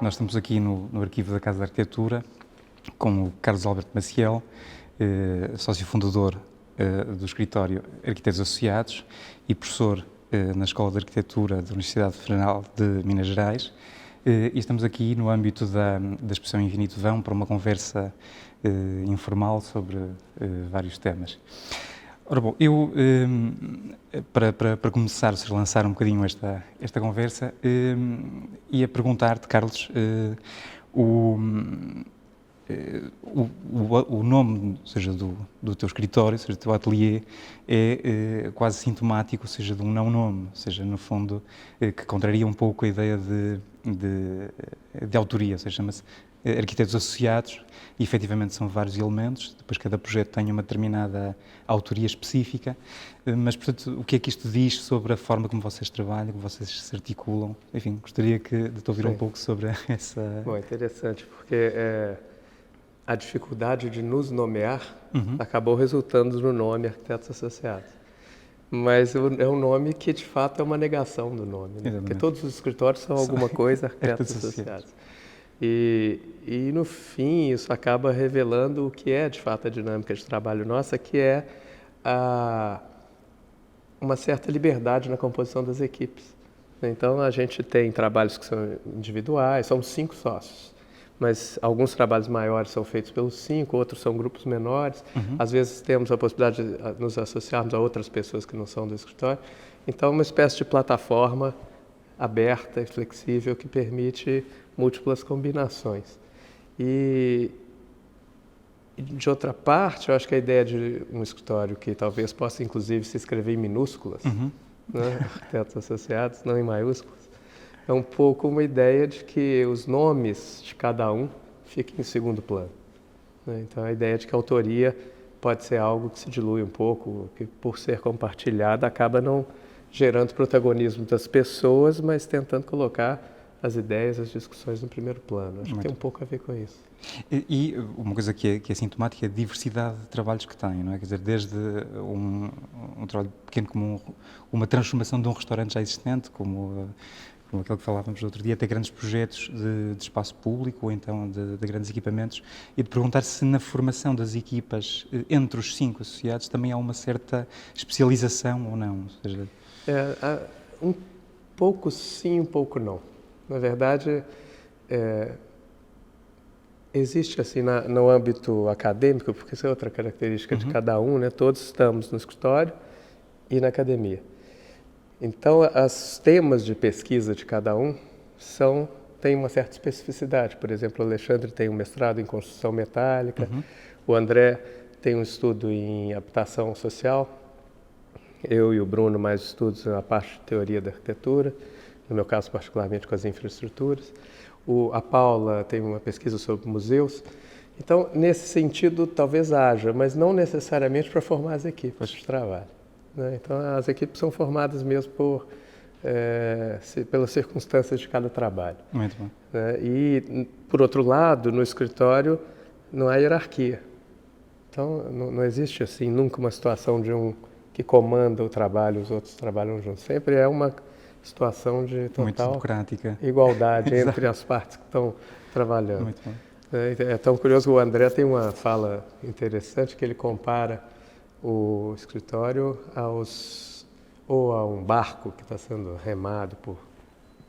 Nós estamos aqui no arquivo da Casa da Arquitetura com o Carlos Alberto Maciel, sócio fundador do escritório Arquitetos Associados e professor na Escola de Arquitetura da Universidade Federal de Minas Gerais. E estamos aqui no âmbito da exposição Infinito Vão para uma conversa informal sobre vários temas. Ora bom, eu, para começar, se lançar um bocadinho esta conversa, ia perguntar-te, Carlos, o nome, ou seja, do teu escritório, ou seja, do teu ateliê, é quase sintomático, ou seja, de um não nome, ou seja, no fundo, que contraria um pouco a ideia de autoria, ou seja, chama-se Arquitetos Associados, e efetivamente são vários elementos, depois cada projeto tem uma determinada autoria específica, mas, portanto, o que é que isto diz sobre a forma como vocês trabalham, como vocês se articulam? Enfim, gostaria de te ouvir um pouco sobre essa... Bom, interessante, porque a dificuldade de nos nomear acabou resultando no nome Arquitetos Associados. Mas é um nome que, de fato, é uma negação do nome, né? Porque todos os escritórios são alguma coisa Arquitetos Associados. E, no fim, isso acaba revelando o que é, de fato, a dinâmica de trabalho nossa, que é uma certa liberdade na composição das equipes. Então, a gente tem trabalhos que são individuais, somos 5 sócios, mas alguns trabalhos maiores são feitos pelos 5, outros são grupos menores. Às vezes temos a possibilidade de nos associarmos a outras pessoas que não são do escritório. Então, uma espécie de plataforma aberta e flexível que permite múltiplas combinações. E, de outra parte, eu acho que a ideia de um escritório que talvez possa, inclusive, se escrever em minúsculas, né? Arquitetos Associados, não em maiúsculas, é um pouco uma ideia de que os nomes de cada um fiquem em segundo plano, né? Então, a ideia de que a autoria pode ser algo que se dilui um pouco, que por ser compartilhada acaba não gerando protagonismo das pessoas, mas tentando colocar as ideias, as discussões no primeiro plano. Acho que tem um pouco a ver com isso. E uma coisa que é sintomática é a diversidade de trabalhos que têm, não é? Quer dizer, desde um trabalho pequeno como uma transformação de um restaurante já existente, como aquele que falávamos no outro dia, até grandes projetos de espaço público ou então de grandes equipamentos, e de perguntar se na formação das equipas entre os 5 associados também há uma certa especialização ou não. Ou seja... um pouco sim, um pouco não. Na verdade, existe assim no âmbito acadêmico, porque isso é outra característica de cada um, né? Todos estamos no escritório e na academia. Então, os temas de pesquisa de cada um têm uma certa especificidade. Por exemplo, o Alexandre tem um mestrado em construção metálica, o André tem um estudo em habitação social, eu e o Bruno mais estudos na parte de teoria da arquitetura, no meu caso particularmente com as infraestruturas. A Paula tem uma pesquisa sobre museus. Então, nesse sentido, talvez haja, mas não necessariamente para formar as equipes de trabalho, né? Então, as equipes são formadas mesmo pelas circunstâncias de cada trabalho. Muito bom. Né? E, por outro lado, no escritório não há hierarquia. Então, não existe assim nunca uma situação de um que comanda o trabalho, os outros trabalham juntos. Sempre é uma situação de total igualdade entre as partes que estão trabalhando. Muito bom. É tão curioso, o André tem uma fala interessante que ele compara o escritório a um barco que está sendo remado por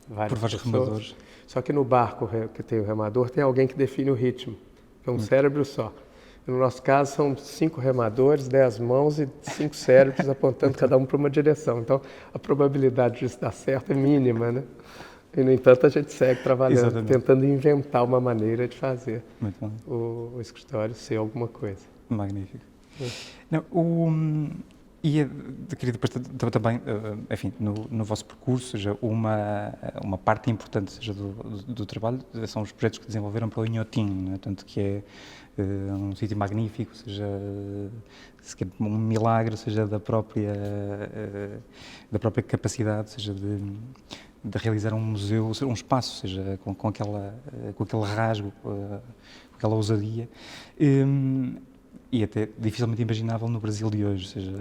vários remadores. Só que no barco que tem o remador tem alguém que define o ritmo, é um cérebro só. No nosso caso, são 5 remadores, 10 mãos e 5 cérebros apontando cada um para uma direção. Então, a probabilidade disso dar certo é mínima, né? E, no entanto, a gente segue trabalhando, tentando inventar uma maneira de fazer o escritório ser alguma coisa. Magnífico. Não, e queria depois também, enfim, no vosso percurso, seja, uma parte importante seja, do trabalho são os projetos que desenvolveram para o Inhotim, né? Tanto que é um sítio magnífico, seja um milagre, seja da própria capacidade, seja de realizar um museu, um espaço, seja com aquele rasgo, com aquela ousadia. E até dificilmente imaginável no Brasil de hoje, ou seja,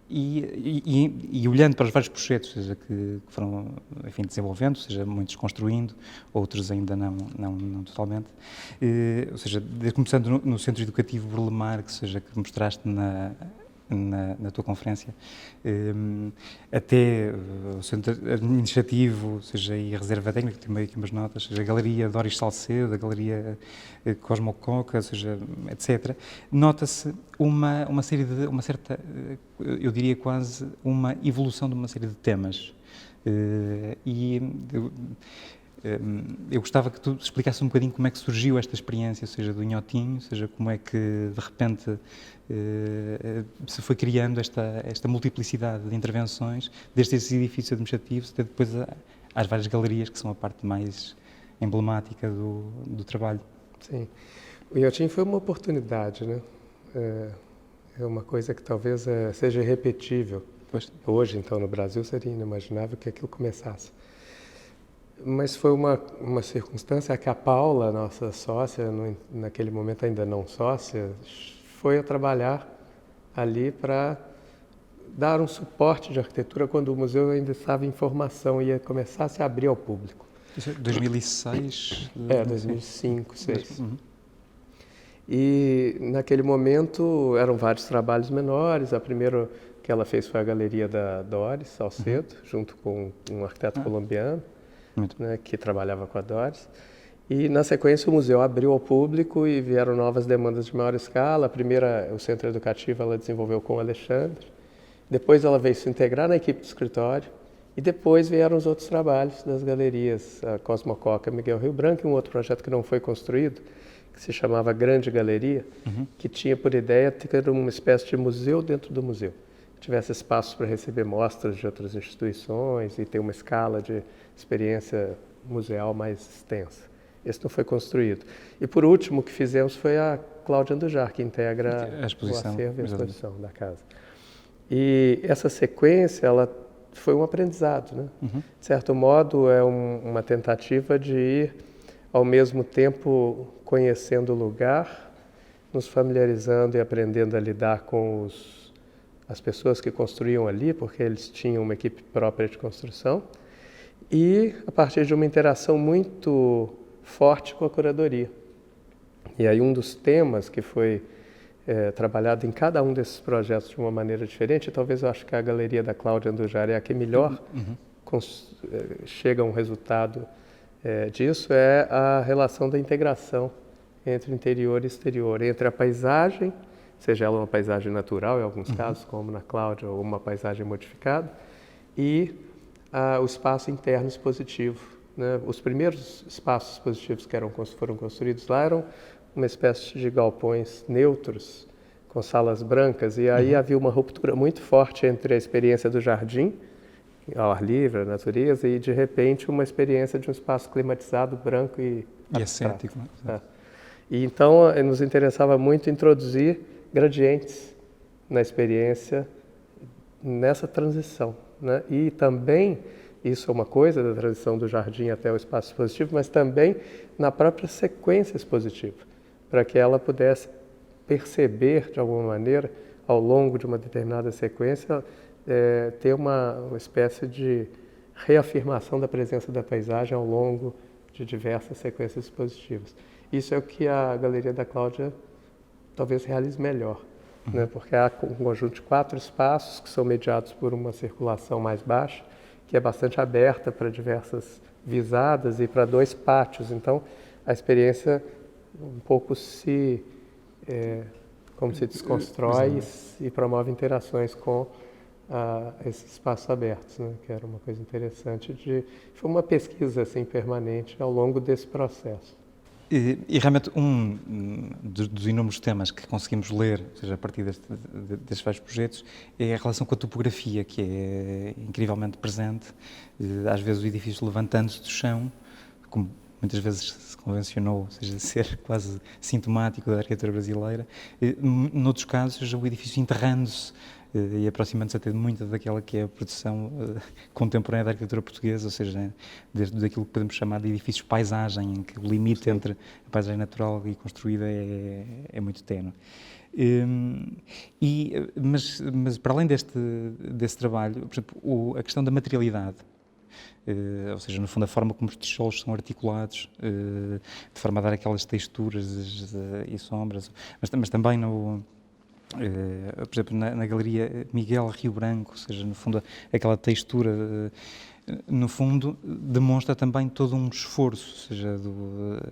E olhando para os vários projetos, seja que foram, enfim, desenvolvendo, seja muitos construindo, outros ainda não totalmente, ou seja, começando no Centro Educativo Burle Marx, seja que mostraste na tua conferência, até o Centro Administrativo, seja e a Reserva Técnica, que tem aqui umas notas, seja a Galeria Doris Salcedo, a Galeria Cosmo Coca, seja, etc. Nota-se uma certa, eu diria quase, uma evolução de uma série de temas. Eu gostava que tu explicasse um bocadinho como é que surgiu esta experiência, seja do Inhotim, seja como é que, de repente, se foi criando esta multiplicidade de intervenções, desde esses edifícios administrativos até depois às várias galerias, que são a parte mais emblemática do trabalho. Sim. O Inhotim foi uma oportunidade, né? É uma coisa que talvez seja irrepetível. Pois. Hoje, então, no Brasil, seria inimaginável que aquilo começasse. Mas foi uma circunstância que a Paula, nossa sócia, naquele momento ainda não sócia, foi a trabalhar ali para dar um suporte de arquitetura quando o museu ainda estava em formação e ia começar a se abrir ao público. Isso é 2006? 2005, 2006. Uhum. E naquele momento eram vários trabalhos menores. A primeira que ela fez foi a Galeria da Doris Salcedo, junto com um arquiteto colombiano, né, que trabalhava com a Doris. E, na sequência, o museu abriu ao público e vieram novas demandas de maior escala. A primeira, o centro educativo, ela desenvolveu com o Alexandre. Depois ela veio se integrar na equipe do escritório. E depois vieram os outros trabalhos das galerias, a Cosmo Coca, Miguel Rio Branco, e um outro projeto que não foi construído, que se chamava Grande Galeria, que tinha por ideia ter uma espécie de museu dentro do museu. Que tivesse espaços para receber mostras de outras instituições e ter uma escala de experiência museal mais extensa. Esse não foi construído. E, por último, o que fizemos foi a Cláudia Andujar, que integra o acervo e a exposição da casa. E essa sequência, ela foi um aprendizado, né? De certo modo, é uma tentativa de ir, ao mesmo tempo, conhecendo o lugar, nos familiarizando e aprendendo a lidar com as pessoas que construíam ali, porque eles tinham uma equipe própria de construção, e a partir de uma interação muito forte com a curadoria. E aí um dos temas que foi trabalhado em cada um desses projetos de uma maneira diferente, talvez eu acho que a Galeria da Cláudia Andujar é a que melhor chega a um resultado disso, é a relação da integração entre interior e exterior, entre a paisagem, seja ela uma paisagem natural, em alguns casos, como na Cláudia, ou uma paisagem modificada, e o espaço interno expositivo, né? Os primeiros espaços expositivos que foram construídos lá eram uma espécie de galpões neutros, com salas brancas, e aí havia uma ruptura muito forte entre a experiência do jardim, ao ar livre, a natureza, e de repente uma experiência de um espaço climatizado, branco e ascético. Né? E então nos interessava muito introduzir gradientes na experiência, nessa transição, né? E também, isso é uma coisa da transição do jardim até o espaço expositivo, mas também na própria sequência expositiva, para que ela pudesse perceber, de alguma maneira, ao longo de uma determinada sequência, ter uma espécie de reafirmação da presença da paisagem ao longo de diversas sequências expositivas. Isso é o que a Galeria da Cláudia talvez realize melhor, né? Porque há um conjunto de 4 espaços que são mediados por uma circulação mais baixa, que é bastante aberta para diversas visadas e para 2 pátios. Então, a experiência um pouco se desconstrói e promove interações com esses espaços abertos, né? Que era uma coisa interessante. Foi uma pesquisa assim, permanente ao longo desse processo. E realmente dos inúmeros temas que conseguimos ler, ou seja, a partir destes vários projetos, é a relação com a topografia, que é incrivelmente presente. Às vezes o edifício levantando-se do chão, como muitas vezes se convencionou, ou seja, ser quase sintomático da arquitetura brasileira. Noutros casos, o edifício enterrando-se e aproximando-se até de muita daquela que é a produção contemporânea da arquitetura portuguesa, ou seja, desde aquilo que podemos chamar de edifícios paisagem, em que o limite entre a paisagem natural e construída é muito ténue. Mas para além desse trabalho, por exemplo, a questão da materialidade, ou seja, no fundo a forma como os tijolos são articulados, de forma a dar aquelas texturas e sombras, mas também por exemplo, na Galeria Miguel Rio Branco, ou seja, no fundo aquela textura, no fundo demonstra também todo um esforço, ou seja,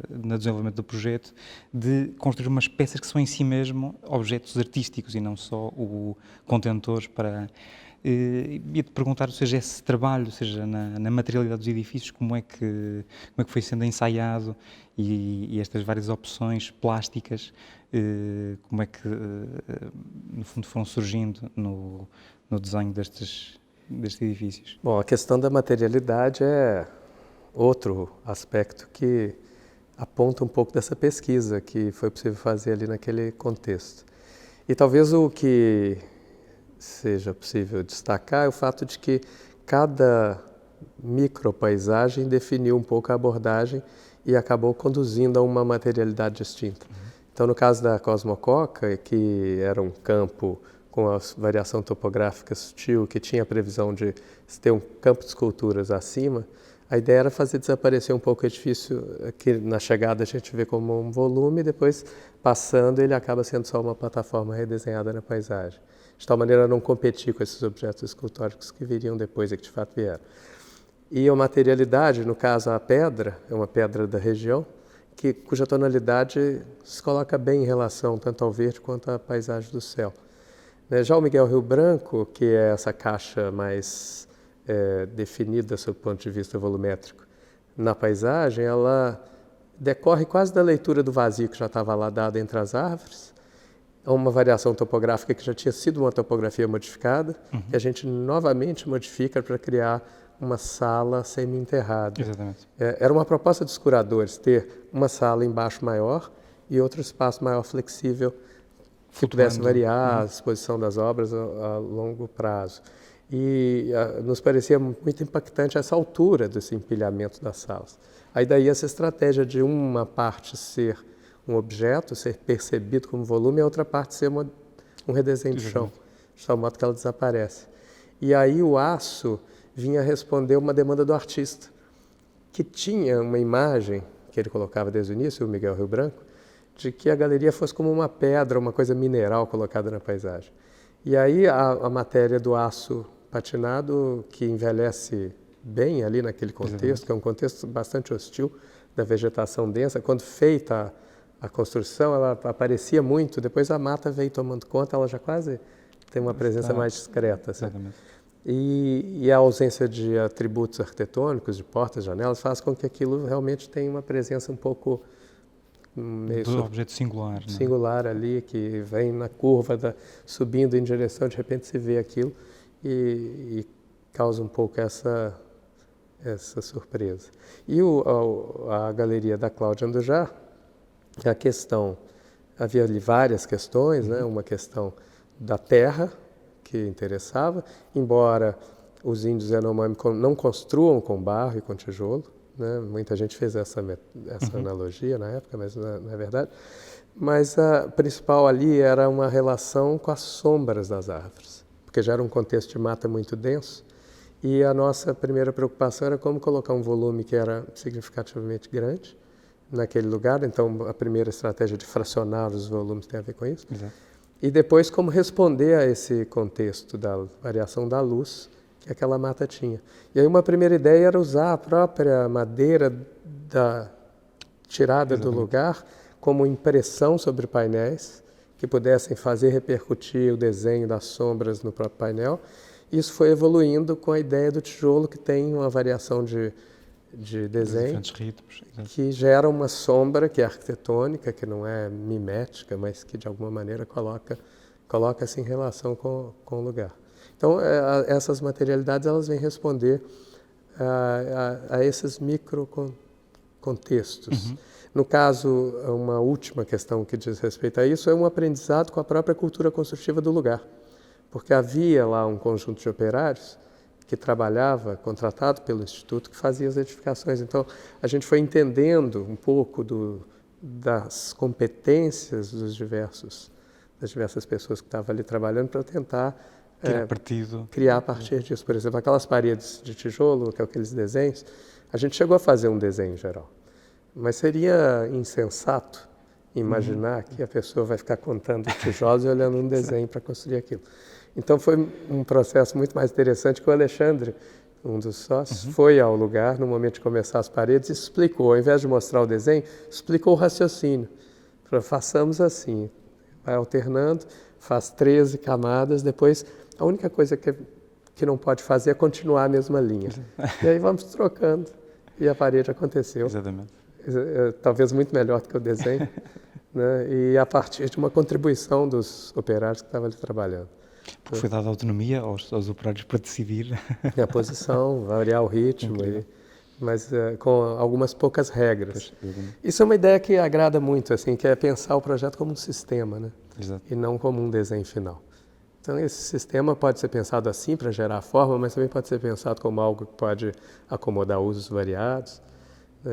no desenvolvimento do projeto, de construir umas peças que são em si mesmo objetos artísticos e não só contentores para... Ia-te perguntar, ou seja, esse trabalho, ou seja, na materialidade dos edifícios, como é que foi sendo ensaiado e estas várias opções plásticas, como é que, no fundo, foram surgindo no desenho destes edifícios? Bom, a questão da materialidade é outro aspecto que aponta um pouco dessa pesquisa que foi possível fazer ali naquele contexto. E talvez o que seja possível destacar é o fato de que cada micropaisagem definiu um pouco a abordagem e acabou conduzindo a uma materialidade distinta. Então, no caso da Cosmococa, que era um campo com a variação topográfica sutil, que tinha a previsão de ter um campo de esculturas acima, a ideia era fazer desaparecer um pouco o edifício, que na chegada a gente vê como um volume, e depois, passando, ele acaba sendo só uma plataforma redesenhada na paisagem. De tal maneira a não competir com esses objetos escultóricos que viriam depois e que de fato vieram. E a materialidade, no caso a pedra, é uma pedra da região, cuja tonalidade se coloca bem em relação tanto ao verde quanto à paisagem do céu. Já o Miguel Rio Branco, que é essa caixa mais definida sob o ponto de vista volumétrico na paisagem, ela decorre quase da leitura do vazio que já estava lá dado entre as árvores, uma variação topográfica que já tinha sido uma topografia modificada, que a gente novamente modifica para criar uma sala semi-enterrada. Exatamente. Era uma proposta dos curadores, ter uma sala embaixo maior e outro espaço maior flexível que pudesse variar a exposição das obras a longo prazo. E nos parecia muito impactante essa altura desse empilhamento das salas. Aí daí essa estratégia de uma parte ser um objeto, ser percebido como volume, e a outra parte ser um redesenho do chão, de tal modo que ela desaparece. E aí o aço vinha responder uma demanda do artista, que tinha uma imagem, que ele colocava desde o início, o Miguel Rio Branco, de que a galeria fosse como uma pedra, uma coisa mineral colocada na paisagem. E aí a matéria do aço patinado, que envelhece bem ali naquele contexto, que é um contexto bastante hostil, da vegetação densa, quando feita a construção, ela aparecia muito, depois a mata veio tomando conta, ela já quase tem uma presença mais discreta. Assim. Exatamente. E a ausência de atributos arquitetônicos, de portas, janelas, faz com que aquilo realmente tenha uma presença um pouco meio do objeto singular. Singular ali, que vem na curva, subindo em direção, de repente se vê aquilo e causa um pouco essa surpresa. E a galeria da Cláudia Andujar, a questão, havia ali várias questões, né? Uma questão da terra, que interessava, embora os índios Yanomami não construam com barro e com tijolo, né? Muita gente fez essa analogia na época, mas não é verdade. Mas a principal ali era uma relação com as sombras das árvores, porque já era um contexto de mata muito denso, e a nossa primeira preocupação era como colocar um volume que era significativamente grande naquele lugar. Então a primeira estratégia de fracionar os volumes tem a ver com isso. Exato. E depois como responder a esse contexto da variação da luz que aquela mata tinha. E aí uma primeira ideia era usar a própria madeira tirada do lugar como impressão sobre painéis que pudessem fazer repercutir o desenho das sombras no próprio painel. Isso foi evoluindo com a ideia do tijolo, que tem uma variação de desenho, ritmos, que gera uma sombra que é arquitetônica, que não é mimética, mas que de alguma maneira coloca-se em relação com o lugar. Então, essas materialidades elas vêm responder a esses microcontextos. No caso, uma última questão que diz respeito a isso é um aprendizado com a própria cultura construtiva do lugar. porque havia lá um conjunto de operários que trabalhava, contratado pelo Instituto, que fazia as edificações. Então, a gente foi entendendo um pouco das competências das diversas pessoas que estavam ali trabalhando para tentar criar a partir disso. Por exemplo, aquelas paredes de tijolo, aqueles desenhos, a gente chegou a fazer um desenho geral, mas seria insensato imaginar que a pessoa vai ficar contando tijolos e olhando um desenho para construir aquilo. Então foi um processo muito mais interessante que o Alexandre, um dos sócios, foi ao lugar no momento de começar as paredes e explicou, ao invés de mostrar o desenho, explicou o raciocínio. Falou, façamos assim, vai alternando, faz 13 camadas, depois a única coisa que não pode fazer é continuar a mesma linha. E aí vamos trocando e a parede aconteceu. Exatamente. Talvez muito melhor do que o desenho, né? E a partir de uma contribuição dos operários que estavam ali trabalhando. Porque foi dada autonomia aos operários para decidir. A posição, variar o ritmo, mas com algumas poucas regras. Isso é uma ideia que agrada muito, assim, que é pensar o projeto como um sistema, né? Exato. E não como um desenho final. Então, esse sistema pode ser pensado assim para gerar forma, mas também pode ser pensado como algo que pode acomodar usos variados.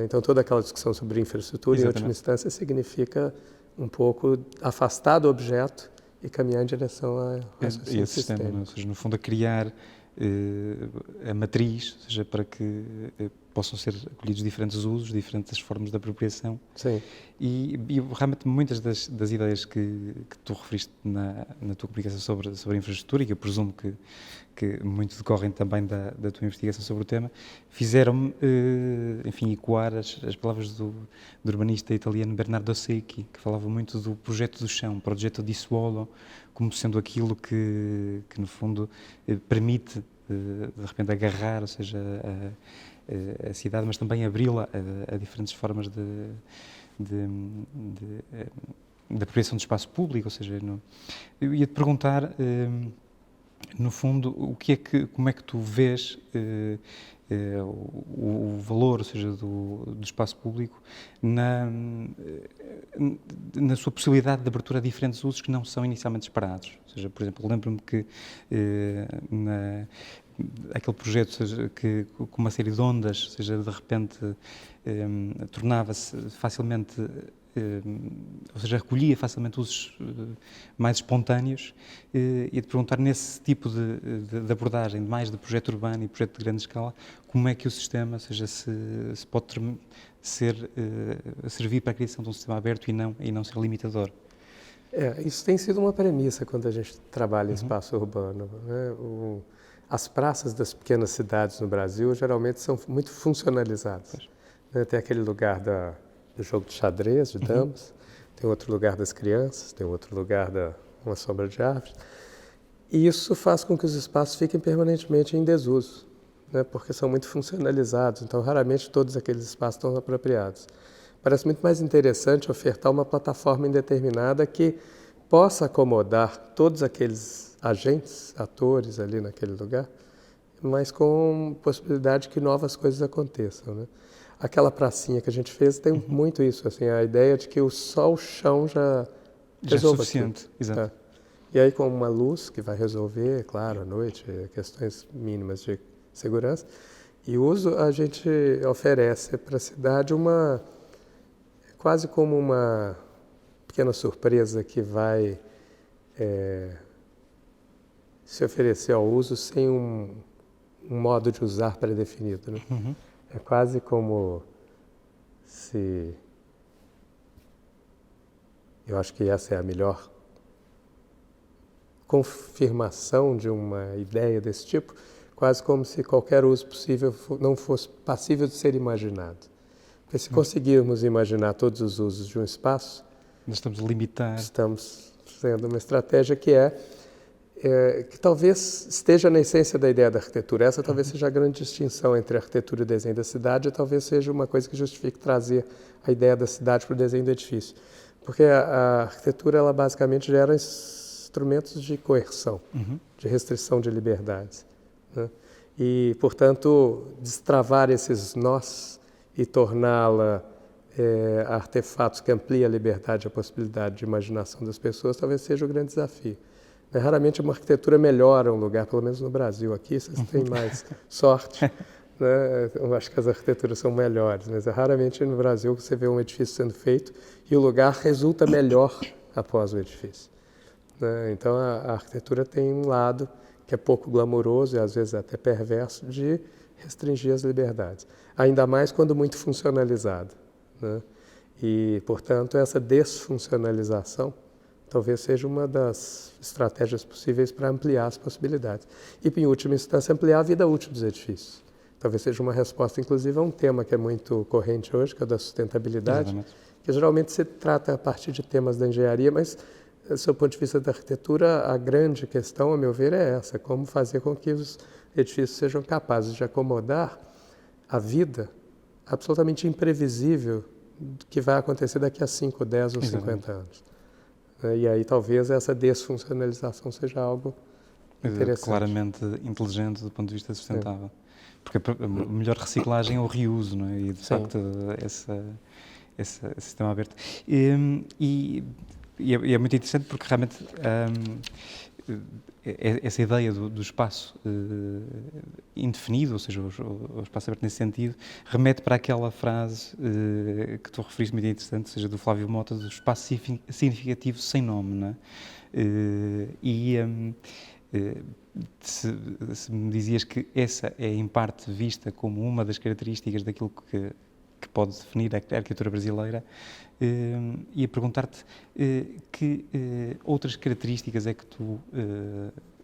Então, toda aquela discussão sobre infraestrutura, em última instância, significa um pouco afastar do objeto e caminhar em direção a esse sistema. Ou seja, no fundo, a criar a matriz, ou seja, para que possam ser acolhidos diferentes usos, diferentes formas de apropriação. Sim. E realmente muitas das ideias que tu referiste na tua comunicação sobre a infraestrutura, e que eu presumo que muito decorrem também da tua investigação sobre o tema, fizeram-me, enfim, ecoar as palavras do urbanista italiano Bernardo Secchi, que falava muito do projeto do chão, projeto di suolo, como sendo aquilo que no fundo, permite, de repente, agarrar, ou seja, a cidade, mas também abri-la a diferentes formas de apropriação do espaço público, ou seja, eu ia-te perguntar, no fundo, como é que tu vês o valor, ou seja, do espaço público na sua possibilidade de abertura a diferentes usos que não são inicialmente esperados. Ou seja, por exemplo, lembro-me que aquele projeto, seja, que com uma série de ondas, seja, de repente tornava-se facilmente, ou seja, recolhia facilmente usos mais espontâneos, e de perguntar nesse tipo de abordagem, mais de projeto urbano e projeto de grande escala, como é que o sistema, ou seja, se pode servir para a criação de um sistema aberto e não ser limitador. Isso tem sido uma premissa quando a gente trabalha em espaço urbano, né? As praças das pequenas cidades no Brasil geralmente são muito funcionalizadas. Né? Tem aquele lugar do jogo de xadrez, de damas, tem outro lugar das crianças, tem outro lugar uma sombra de árvores. E isso faz com que os espaços fiquem permanentemente em desuso, né? Porque são muito funcionalizados, então raramente todos aqueles espaços estão apropriados. Parece muito mais interessante ofertar uma plataforma indeterminada que possa acomodar todos aqueles agentes, atores ali naquele lugar, mas com possibilidade que novas coisas aconteçam, né? Aquela pracinha que a gente fez tem muito isso, assim, a ideia de que só o chão já é suficiente. Exato. E aí com uma luz que vai resolver, claro, à noite, questões mínimas de segurança, e uso a gente oferece para a cidade quase como uma pequena surpresa que vai se oferecer ao uso sem um modo de usar pré-definido, né? É quase como se... Eu acho que essa é a melhor confirmação de uma ideia desse tipo, quase como se qualquer uso possível não fosse passível de ser imaginado. Porque se conseguirmos imaginar todos os usos de um espaço... Nós estamos a limitar. Estamos fazendo uma estratégia que que talvez esteja na essência da ideia da arquitetura. Essa talvez seja a grande distinção entre a arquitetura e o desenho da cidade, e talvez seja uma coisa que justifique trazer a ideia da cidade para o desenho do edifício. Porque a arquitetura, ela basicamente gera instrumentos de coerção, de restrição de liberdades, né? E, portanto, destravar esses nós e torná-la artefatos que ampliem a liberdade e a possibilidade de imaginação das pessoas talvez seja o grande desafio. né? Raramente uma arquitetura melhora um lugar, pelo menos no Brasil. Aqui vocês têm mais sorte, né? Eu acho que as arquiteturas são melhores, mas é raramente no Brasil que você vê um edifício sendo feito e o lugar resulta melhor após o edifício, né? Então a arquitetura tem um lado que é pouco glamouroso e às vezes até perverso de restringir as liberdades, ainda mais quando muito funcionalizado, né? E, portanto, essa desfuncionalização talvez seja uma das estratégias possíveis para ampliar as possibilidades. E, em última instância, ampliar a vida útil dos edifícios. Talvez seja uma resposta, inclusive, a um tema que é muito corrente hoje, que é o da sustentabilidade, Exatamente. que geralmente se trata a partir de temas da engenharia, mas, do seu ponto de vista da arquitetura, a grande questão, a meu ver, é essa: como fazer com que os edifícios sejam capazes de acomodar a vida absolutamente imprevisível que vai acontecer daqui a 5, 10 ou 50 anos. E aí talvez essa desfuncionalização seja algo interessante. Claramente inteligente do ponto de vista sustentável. Porque a melhor reciclagem é o reuso, não é? E, de facto, esse sistema aberto. E é muito interessante porque realmente essa ideia do espaço indefinido, ou seja, o espaço aberto nesse sentido, remete para aquela frase que tu referiste, muito interessante, ou seja, do Flávio Mota, do espaço significativo sem nome, não é? Se me dizias que essa é, em parte, vista como uma das características daquilo que pode definir a arquitetura brasileira, ia perguntar-te que outras características é que tu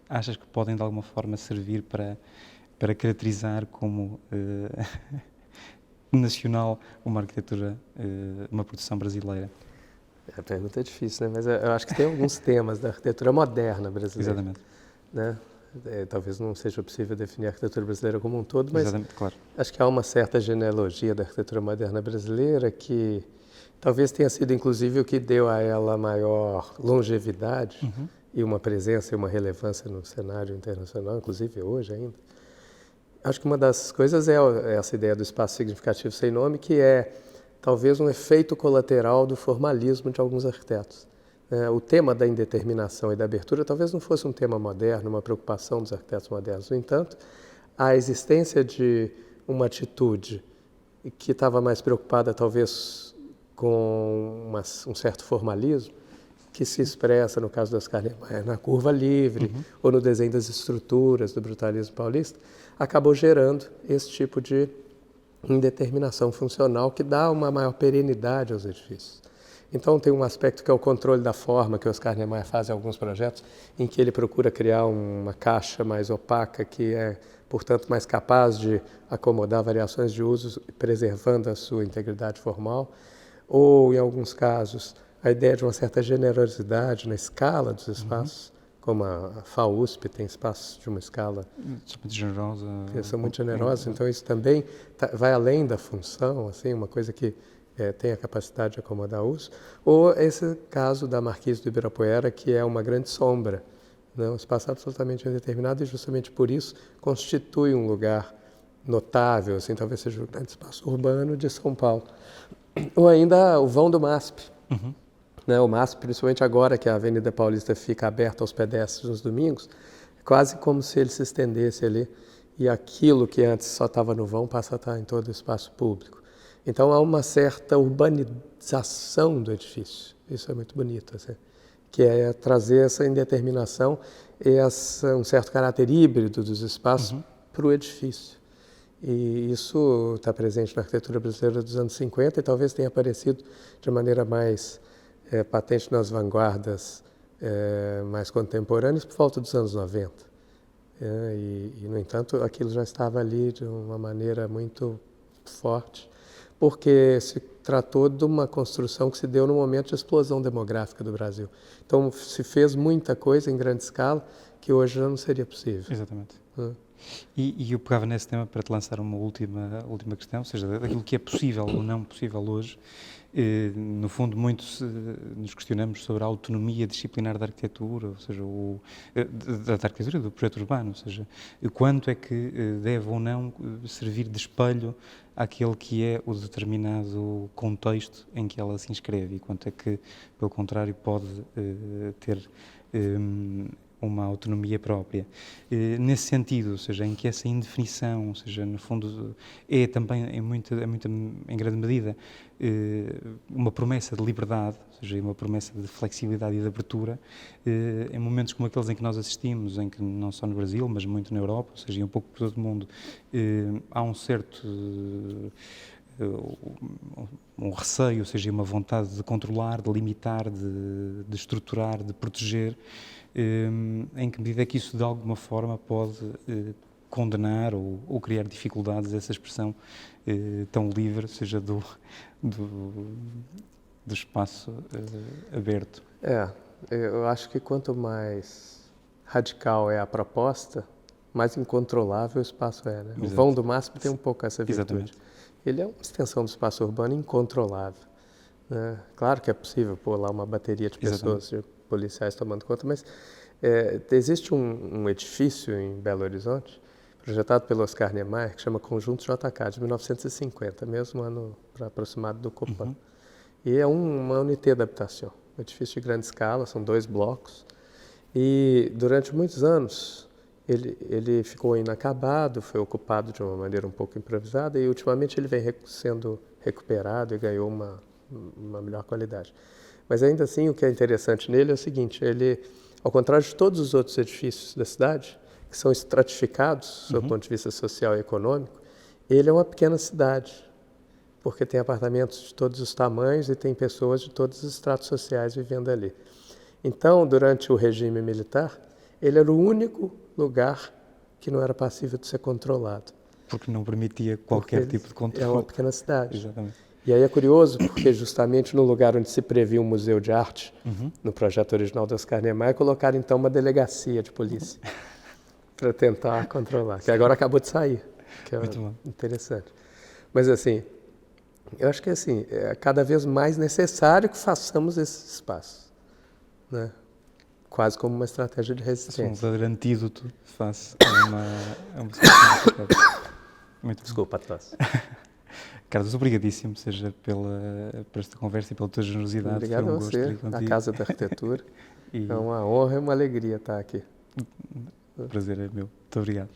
achas que podem, de alguma forma, servir para caracterizar como nacional uma arquitetura, uma produção brasileira? A pergunta é difícil, né? Mas eu acho que tem alguns temas da arquitetura moderna brasileira. Exatamente. Né? Talvez não seja possível definir a arquitetura brasileira como um todo, mas claro. Acho que há uma certa genealogia da arquitetura moderna brasileira que talvez tenha sido, inclusive, o que deu a ela maior longevidade e uma presença e uma relevância no cenário internacional, inclusive hoje ainda. Acho que uma das coisas é essa ideia do espaço significativo sem nome, que é talvez um efeito colateral do formalismo de alguns arquitetos. O tema da indeterminação e da abertura talvez não fosse um tema moderno, uma preocupação dos arquitetos modernos. No entanto, a existência de uma atitude que estava mais preocupada talvez com um certo formalismo, que se expressa, no caso do Oscar Niemeyer, na curva livre ou no desenho das estruturas do brutalismo paulista, acabou gerando esse tipo de indeterminação funcional que dá uma maior perenidade aos edifícios. Então tem um aspecto que é o controle da forma, que o Oscar Niemeyer faz em alguns projetos, em que ele procura criar uma caixa mais opaca, que é, portanto, mais capaz de acomodar variações de usos, preservando a sua integridade formal. Ou, em alguns casos, a ideia de uma certa generosidade na escala dos espaços, como a FAUSP tem espaços de uma escala muito generosa. Que são muito generosos, então isso também vai além da função, assim, uma coisa que tem a capacidade de acomodar uso. Ou esse caso da Marquise do Ibirapuera, que é uma grande sombra, né? Um espaço absolutamente indeterminado e justamente por isso constitui um lugar notável, assim, talvez seja o grande espaço urbano de São Paulo. Ou ainda o vão do MASP. Né? O MASP, principalmente agora que a Avenida Paulista fica aberta aos pedestres nos domingos, quase como se ele se estendesse ali e aquilo que antes só estava no vão passa a estar em todo o espaço público. Então há uma certa urbanização do edifício, isso é muito bonito, assim, que é trazer essa indeterminação e um certo caráter híbrido dos espaços para o edifício. E isso está presente na arquitetura brasileira dos anos 50 e talvez tenha aparecido de maneira mais patente nas vanguardas mais contemporâneas por volta dos anos 90. No entanto, aquilo já estava ali de uma maneira muito forte, porque se tratou de uma construção que se deu no momento de explosão demográfica do Brasil. Então, se fez muita coisa em grande escala que hoje já não seria possível. Exatamente. E eu pegava nesse tema para te lançar uma última questão, ou seja, daquilo que é possível ou não possível hoje. No fundo, muito nos questionamos sobre a autonomia disciplinar da arquitetura, ou seja, da arquitetura do projeto urbano, ou seja, quanto é que deve ou não servir de espelho àquele que é o determinado contexto em que ela se inscreve e quanto é que, pelo contrário, pode ter uma autonomia própria. Nesse sentido, ou seja, em que essa indefinição, ou seja, no fundo, é também, em grande medida, uma promessa de liberdade, ou seja, uma promessa de flexibilidade e de abertura, em momentos como aqueles em que nós assistimos, em que não só no Brasil, mas muito na Europa, ou seja, um pouco por todo o mundo, há um certo um receio, ou seja, uma vontade de controlar, de limitar, de estruturar, de proteger, em que medida é que isso de alguma forma pode condenar ou criar dificuldades a essa expressão tão livre, ou seja, do espaço aberto? Eu acho que quanto mais radical é a proposta, mais incontrolável o espaço é, né? O vão do MASP tem um pouco essa virtude. Exatamente. Ele é uma extensão do espaço urbano incontrolável, né? Claro que é possível pôr lá uma bateria de pessoas, de policiais tomando conta, mas existe um edifício em Belo Horizonte, projetado pelo Oscar Niemeyer, que chama Conjunto JK, de 1950, mesmo ano aproximado do Copan. E é uma unité d'habitation, um edifício de grande escala, são 2 blocos, e durante muitos anos ele ficou inacabado, foi ocupado de uma maneira um pouco improvisada, e ultimamente ele vem sendo recuperado e ganhou uma melhor qualidade. Mas ainda assim, o que é interessante nele é o seguinte: ele, ao contrário de todos os outros edifícios da cidade, que são estratificados do ponto de vista social e econômico, ele é uma pequena cidade, porque tem apartamentos de todos os tamanhos e tem pessoas de todos os estratos sociais vivendo ali. Então, durante o regime militar, ele era o único lugar que não era passível de ser controlado. Porque não permitia qualquer tipo de controle. É uma pequena cidade. Exatamente. E aí é curioso, porque justamente no lugar onde se previa um museu de arte, no projeto original do Oscar Niemeyer, colocaram então uma delegacia de polícia para tentar controlar, que agora acabou de sair, que é interessante. Mas assim, eu acho que assim, é cada vez mais necessário que façamos esse espaço, né? Quase como uma estratégia de resistência. Um verdadeiro antídoto face a uma situação. Muito Desculpa a tosse. Carlos, obrigadíssimo, seja por esta conversa e pela tua generosidade. Obrigado Foi um a gosto você, a Casa da Arquitetura. É uma honra e uma alegria estar aqui. O prazer é meu. Muito obrigado.